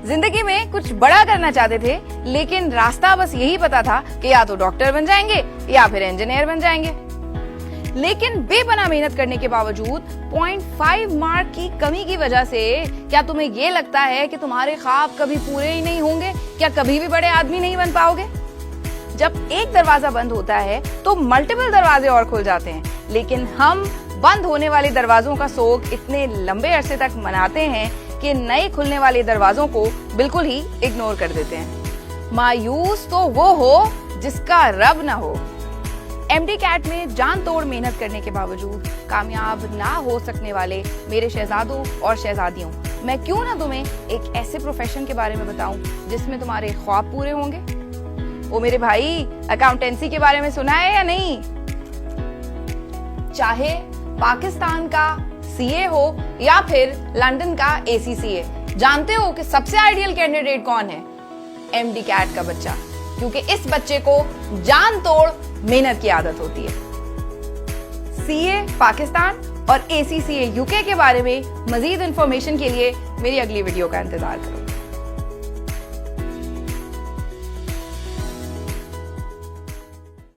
जिंदगी में कुछ बड़ा करना चाहते थे, लेकिन रास्ता बस यही पता था कि या तो डॉक्टर बन जाएंगे या फिर इंजीनियर बन जाएंगे। लेकिन बेपनाह मेहनत करने के बावजूद 0.5 मार्क की कमी की वजह से क्या तुम्हें ये लगता है कि तुम्हारे ख्वाब कभी पूरे ही नहीं होंगे? क्या कभी भी बड़े आदमी नहीं बन पाओगे? जब एक दरवाजा बंद होता है तो मल्टीपल दरवाजे और खुल जाते हैं, लेकिन हम बंद होने वाले दरवाजों का शौक इतने लंबे अरसे तक मनाते हैं कि नए खुलने वाले दरवाजों को बिल्कुल ही इग्नोर कर देते हैं। मायूस तो वो हो जिसका रब ना हो। एमडी कैट में जान तोड़ मेहनत करने के बावजूद कामयाब ना हो सकने वाले मेरे शहजादों और शहजादियों, मैं क्यों ना तुम्हें एक ऐसे प्रोफेशन के बारे में बताऊं जिसमें तुम्हारे ख्वाब पूरे होंगे। ओ मेरे भाई, अकाउंटेंसी के बारे में सुना है या नहीं? चाहे पाकिस्तान का सीए हो या फिर लंदन का एसीसीए, जानते हो कि सबसे आइडियल कैंडिडेट कौन है? एमडी कैट का बच्चा, क्योंकि इस बच्चे को जान तोड़ मेहनत की आदत होती है। सीए पाकिस्तान और एसीसीए यूके के बारे में मजीद इंफॉर्मेशन के लिए मेरी अगली वीडियो का इंतजार करो।